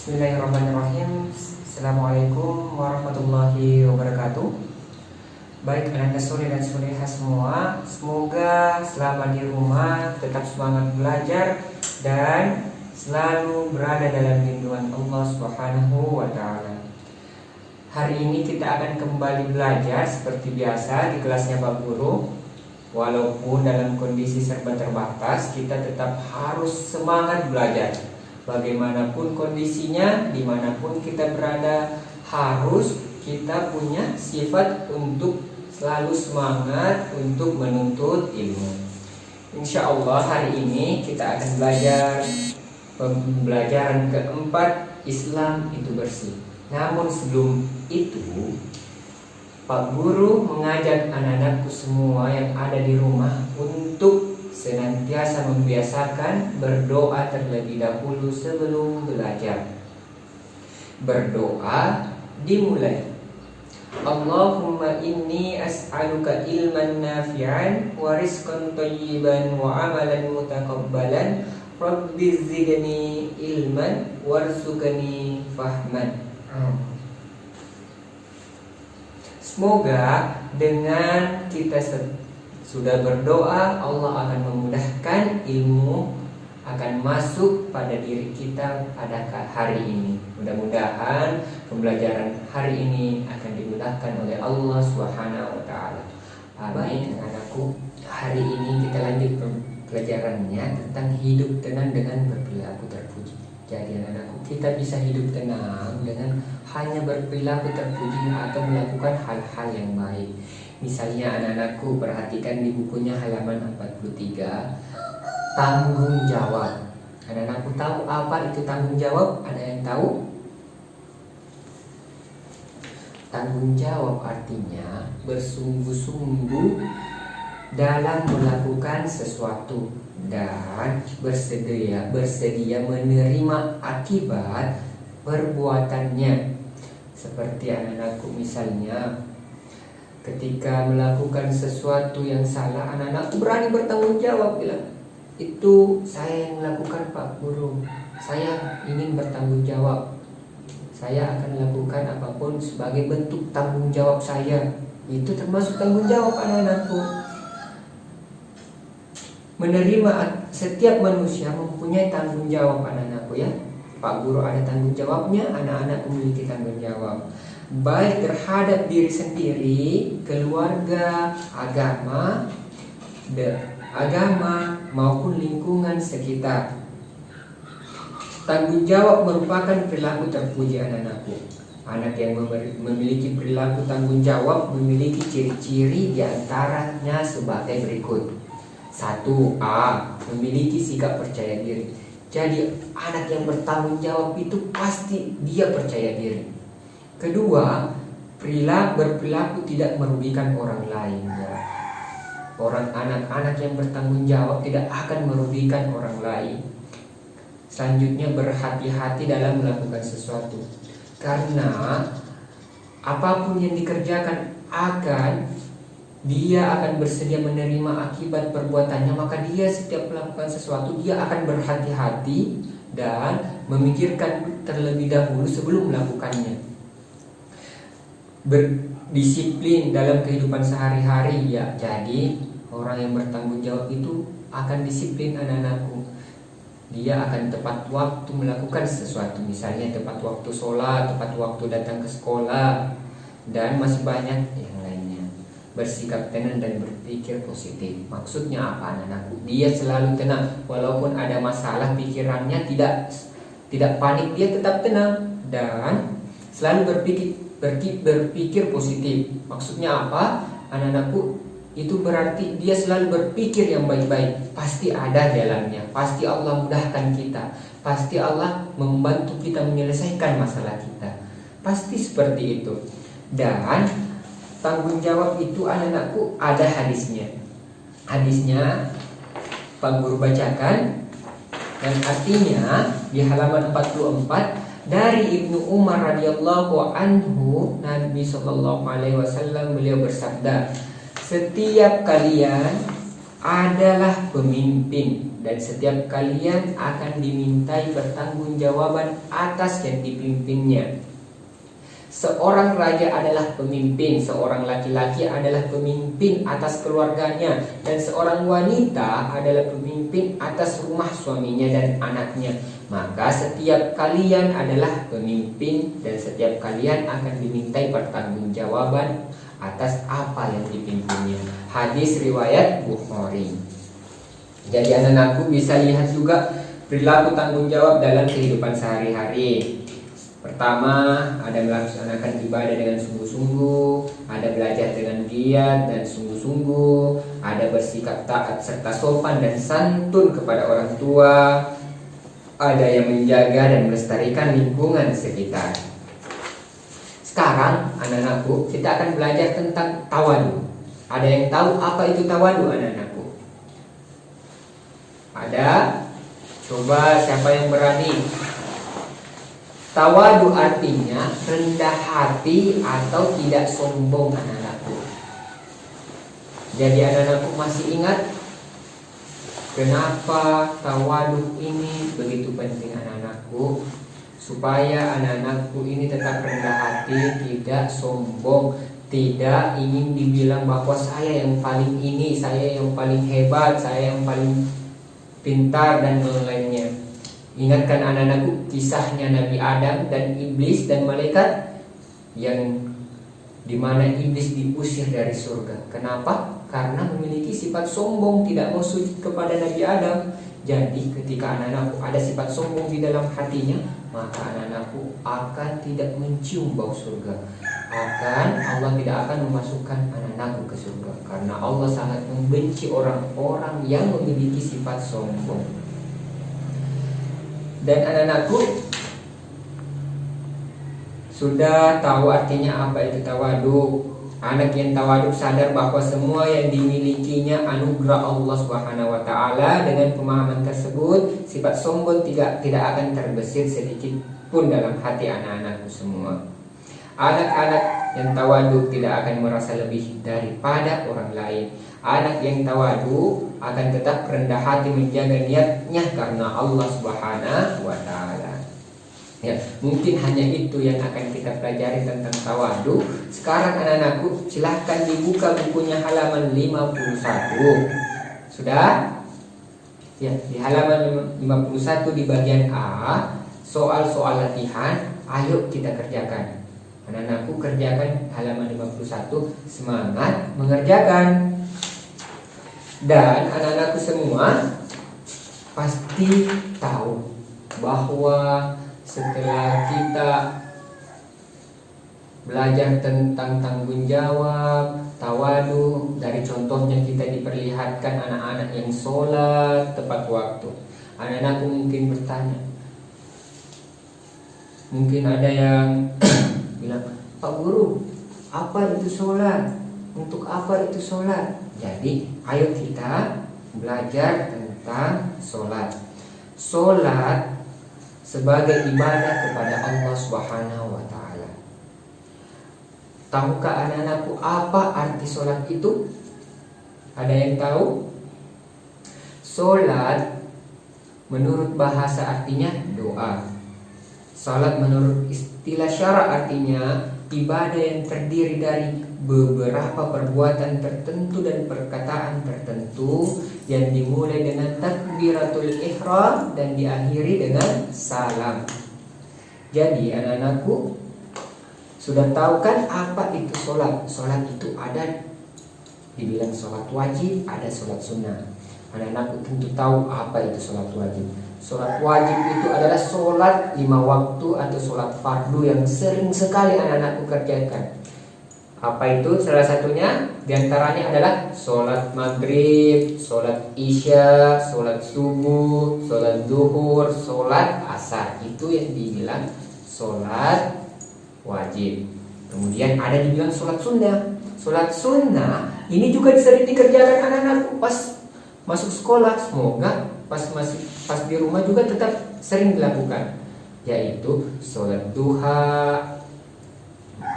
Bismillahirrahmanirrahim. Assalamualaikum warahmatullahi wabarakatuh. Baik anak sore dan soleha semua, semoga selama di rumah tetap semangat belajar dan selalu berada dalam lindungan Allah Subhanahu wa taala. Hari ini kita akan kembali belajar seperti biasa di kelasnya Pak Guru. Walaupun dalam kondisi serba terbatas, kita tetap harus semangat belajar. Bagaimanapun kondisinya, dimanapun kita berada, harus kita punya sifat untuk selalu semangat untuk menuntut ilmu. Insya Allah hari ini kita akan belajar pembelajaran keempat, Islam itu bersih. Namun sebelum itu, Pak Guru mengajak anak-anakku semua yang ada di rumah untuk senantiasa membiasakan berdoa terlebih dahulu sebelum belajar. Berdoa dimulai. Allahumma inni as'aluka ilman nafi'an wa rizqan thayyiban wa amalan mutaqabbalan rabbi zidni ilman warzuqni fahman. Semoga dengan kita sudah berdoa, Allah akan memudahkan ilmu akan masuk pada diri kita pada hari ini. Mudah-mudahan pembelajaran hari ini akan dimudahkan oleh Allah Subhanahu wa taala. Amin. Anakku, hari ini kita lanjut pelajarannya tentang hidup tenang dengan berperilaku terpuji. Jadi anak-anakku, kita bisa hidup tenang dengan hanya berperilaku terpuji atau melakukan hal-hal yang baik. Misalnya anak-anakku perhatikan di bukunya halaman 43, tanggung jawab. Anak-anakku tahu apa itu tanggung jawab? Ada yang tahu? Tanggung jawab artinya bersungguh-sungguh dalam melakukan sesuatu dan bersedia menerima akibat perbuatannya. Seperti anak-anakku misalnya ketika melakukan sesuatu yang salah, anak-anakku berani bertanggung jawab, bilang, itu saya yang melakukan Pak Guru, saya ingin bertanggung jawab, saya akan lakukan apapun sebagai bentuk tanggung jawab saya. Itu termasuk tanggung jawab anak-anakku. Menerima, setiap manusia mempunyai tanggung jawab anak-anakku ya. Pak Guru ada tanggung jawabnya, anak-anak memiliki tanggung jawab, baik terhadap diri sendiri, keluarga, agama maupun lingkungan sekitar. Tanggung jawab merupakan perilaku terpuji anak-anakku. Anak yang memiliki perilaku tanggung jawab memiliki ciri-ciri diantaranya sebagai berikut. 1. Memiliki sikap percaya diri. Jadi anak yang bertanggung jawab itu pasti dia percaya diri. Kedua, berperilaku tidak merugikan orang lain ya. Anak-anak yang bertanggung jawab tidak akan merugikan orang lain. Selanjutnya, berhati-hati dalam melakukan sesuatu, karena apapun yang dikerjakan dia akan bersedia menerima akibat perbuatannya. Maka dia setiap melakukan sesuatu, dia akan berhati-hati dan memikirkan terlebih dahulu sebelum melakukannya. Berdisiplin dalam kehidupan sehari-hari ya. Jadi orang yang bertanggung jawab itu akan disiplin anak-anakku. Dia akan tepat waktu melakukan sesuatu, misalnya tepat waktu sholat, tepat waktu datang ke sekolah, dan masih banyak yang lainnya. Bersikap tenang dan berpikir positif. Maksudnya apa anak-anakku? Dia selalu tenang, walaupun ada masalah, pikirannya tidak panik, dia tetap tenang dan selalu berpikir positif. Maksudnya apa anak-anakku? Itu berarti dia selalu berpikir yang baik-baik. Pasti ada jalannya, pasti Allah mudahkan kita, pasti Allah membantu kita menyelesaikan masalah kita. Pasti seperti itu. Dan tanggung jawab itu anak-anakku ada hadisnya. Hadisnya Pak Guru bacakan, dan artinya di halaman 44, dari Ibnu Umar radhiyallahu anhu, Nabi sallallahu alaihi wasallam beliau bersabda, setiap kalian adalah pemimpin, dan setiap kalian akan dimintai pertanggungjawaban atas yang dipimpinnya. Seorang raja adalah pemimpin, seorang laki-laki adalah pemimpin atas keluarganya, dan seorang wanita adalah pemimpin atas rumah suaminya dan anaknya. Maka setiap kalian adalah pemimpin, dan setiap kalian akan dimintai pertanggungjawaban atas apa yang dipimpinnya. Hadis riwayat Bukhari. Jadi anak-anakku bisa lihat juga perilaku tanggung jawab dalam kehidupan sehari-hari. Pertama, ada melaksanakan ibadah dengan sungguh-sungguh, ada belajar dengan giat dan sungguh-sungguh, ada bersikap taat serta sopan dan santun kepada orang tua, ada yang menjaga dan melestarikan lingkungan sekitar. Sekarang, anak-anakku, kita akan belajar tentang tawadu. Ada yang tahu apa itu tawadu, anak-anakku? Ada? Coba siapa yang berani? Tawadu artinya rendah hati atau tidak sombong, anak-anakku. Jadi anak-anakku masih ingat kenapa tawadu ini begitu penting, anak-anakku? Supaya anak-anakku ini tetap rendah hati, tidak sombong, tidak ingin dibilang bahwa saya yang paling ini, saya yang paling hebat, saya yang paling pintar dan lain-lainnya. Ingatkan anak-anakku kisahnya Nabi Adam dan iblis dan malaikat, yang dimana iblis diusir dari surga. Kenapa? Karena memiliki sifat sombong, tidak mau sujud kepada Nabi Adam. Jadi ketika anak-anakku ada sifat sombong di dalam hatinya, maka anak-anakku akan tidak mencium bau surga. Allah tidak akan memasukkan anak-anakku ke surga, karena Allah sangat membenci orang-orang yang memiliki sifat sombong. Dan anak-anakku sudah tahu artinya apa itu tawadu. Anak yang tawadu sadar bahwa semua yang dimilikinya anugerah Allah Subhanahu wa taala. Dengan pemahaman tersebut, sifat sombong tidak akan terbesit sedikit pun dalam hati anak-anakku semua. Anak-anak yang tawadu tidak akan merasa lebih daripada orang lain. Anak yang tawadu akan tetap rendah hati menjaga niatnya karena Allah Subhanahu wa taala. Ya, mungkin hanya itu yang akan kita pelajari tentang tawadu. Sekarang anak-anakku silahkan dibuka bukunya halaman 51. Sudah? Ya, di halaman 51 di bagian A, soal-soal latihan, ayo kita kerjakan. Anak-anakku kerjakan halaman 51, semangat mengerjakan. Dan anak-anakku semua pasti tahu bahwa setelah kita belajar tentang tanggung jawab, tawadu, dari contohnya kita diperlihatkan anak-anak yang sholat tepat waktu. Anak-anakku mungkin bertanya, mungkin ada yang bilang, Pak Guru, apa itu sholat? Untuk apa itu sholat? Jadi ayo kita belajar tentang sholat. Sholat sebagai ibadah kepada Allah Subhanahu wa taala. Tahukah anak-anakku apa arti sholat itu? Ada yang tahu? Sholat menurut bahasa artinya doa. Sholat menurut istilah syara artinya ibadah yang terdiri dari beberapa perbuatan tertentu dan perkataan tertentu yang dimulai dengan takbiratul ihram dan diakhiri dengan salam. Jadi anak-anakku sudah tahu kan apa itu sholat? Sholat itu ada dibilang sholat wajib, ada sholat sunnah. Anak-anakku tentu tahu apa itu sholat wajib. Sholat wajib itu adalah sholat 5 waktu atau sholat fardu yang sering sekali anak-anakku kerjakan. Apa itu? Salah satunya diantaranya adalah sholat maghrib, sholat isya, sholat subuh, sholat zuhur, sholat asar. Itu yang dibilang sholat wajib. Kemudian ada dibilang sholat sunnah. Sholat sunnah ini juga sering dikerjakan anak-anakku pas masuk sekolah. Semoga pas di rumah juga tetap sering dilakukan, yaitu sholat duha,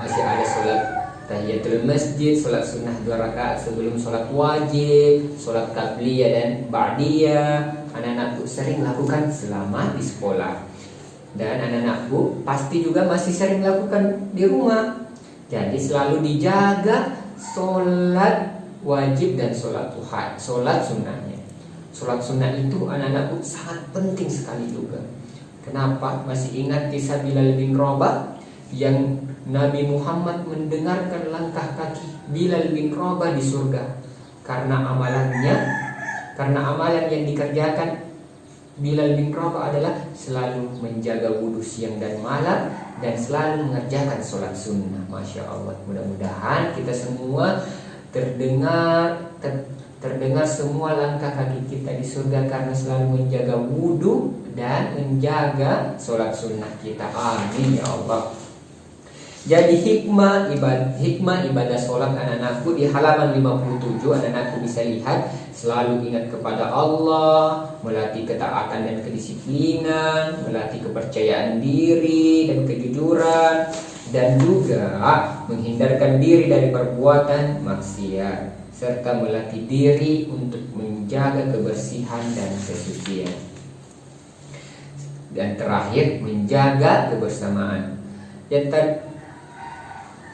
masih ada sholat tahiyatul masjid, sholat sunnah 2 rakaat sebelum sholat wajib, sholat qabliyah dan ba'diyah. Anak-anakku sering lakukan selama di sekolah. Dan anak-anakku pasti juga masih sering lakukan di rumah. Jadi selalu dijaga sholat wajib dan sholat duha, sholat sunnahnya. Sholat sunnah itu anak-anakku sangat penting sekali juga. Kenapa? Masih ingat kisah Bilal bin Rabah yang Nabi Muhammad mendengarkan langkah kaki Bilal bin Rabah di surga karena amalan yang dikerjakan Bilal bin Rabah adalah selalu menjaga wudhu siang dan malam dan selalu mengerjakan sholat sunnah. Masya Allah, mudah-mudahan kita semua terdengar semua langkah kaki kita di surga karena selalu menjaga wudhu dan menjaga sholat sunnah kita. Amin ya Allah. Jadi hikmah ibadah sholat anak-anakku di halaman 57, anak-anakku bisa lihat selalu ingat kepada Allah, melatih ketaatan dan kedisiplinan, melatih kepercayaan diri dan kejujuran, dan juga menghindarkan diri dari perbuatan maksiat, serta melatih diri untuk menjaga kebersihan dan kesucian. Dan terakhir, menjaga kebersamaan.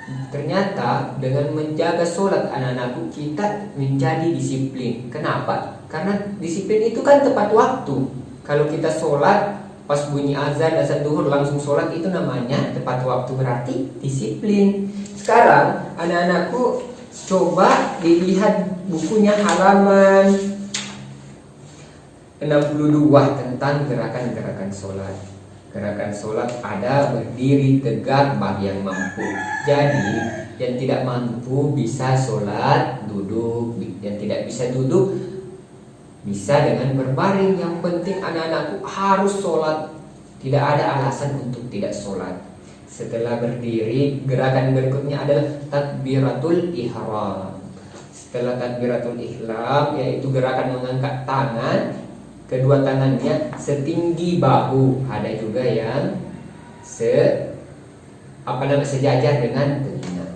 Ternyata dengan menjaga sholat anak-anakku kita menjadi disiplin. Kenapa? Karena disiplin itu kan tepat waktu. Kalau kita sholat pas bunyi azan duhur langsung sholat, itu namanya tepat waktu, berarti disiplin. Sekarang anak-anakku coba dilihat bukunya halaman 62 tentang gerakan-gerakan sholat. Gerakan sholat ada berdiri tegak bagi yang mampu. Jadi yang tidak mampu bisa sholat duduk, yang tidak bisa duduk bisa dengan berbaring. Yang penting anak-anakku harus sholat, tidak ada alasan untuk tidak sholat. Setelah berdiri, gerakan berikutnya adalah takbiratul ihram. Setelah takbiratul ihram, yaitu gerakan mengangkat tangan, kedua tangannya setinggi bahu. Ada juga yang sejajar dengan telinga.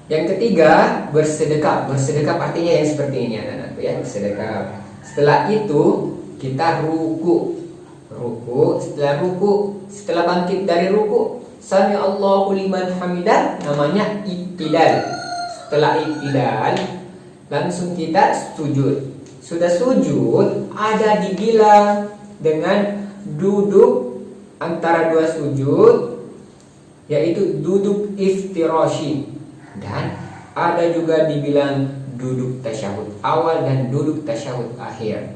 Yang ketiga, bersedekap. Bersedekap artinya yang seperti ini anak-anakku ya, bersedekap. Setelah itu kita ruku. Setelah bangkit dari ruku, sami Allahu liman hamidah, namanya iktidal. Setelah iktidal, langsung kita sujud. Sudah sujud, ada dibilang dengan duduk antara dua sujud, yaitu duduk iftirashi. Dan ada juga dibilang duduk tasyahud awal dan duduk tasyahud akhir.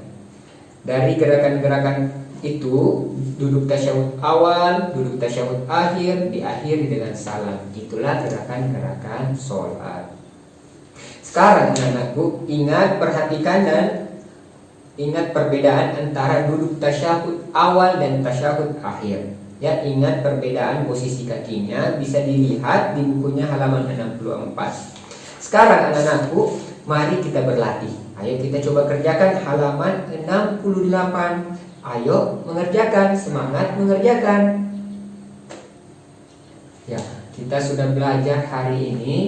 Dari gerakan-gerakan itu, duduk tasyahud awal, duduk tasyahud akhir, diakhiri dengan salam. Itulah gerakan-gerakan sholat. Sekarang anak-anakku ingat, perhatikan dan ingat perbedaan antara duduk tasyahud awal dan tasyahud akhir. Ya, ingat perbedaan posisi kakinya bisa dilihat di bukunya halaman 64. Sekarang anak-anakku, mari kita berlatih. Ayo kita coba kerjakan halaman 68. Ayo mengerjakan, semangat mengerjakan. Ya, kita sudah belajar hari ini.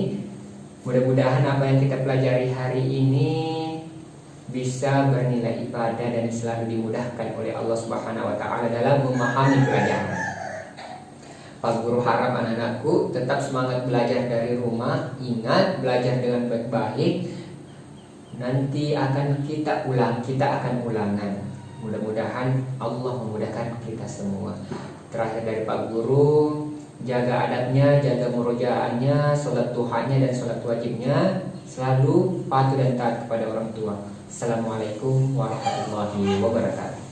Mudah-mudahan apa yang kita pelajari hari ini bisa bernilai ibadah dan selalu dimudahkan oleh Allah Subhanahu wa taala dalam memahami pelajaran. Pak Guru harap anak-anakku tetap semangat belajar dari rumah. Ingat, belajar dengan baik-baik. Nanti akan kita akan ulangan. Mudah-mudahan Allah memudahkan kita semua. Terakhir dari Pak Guru, jaga adabnya, jaga murojaahnya, sholat duhanya dan sholat wajibnya, selalu patuh dan taat kepada orang tua. Assalamualaikum warahmatullahi wabarakatuh.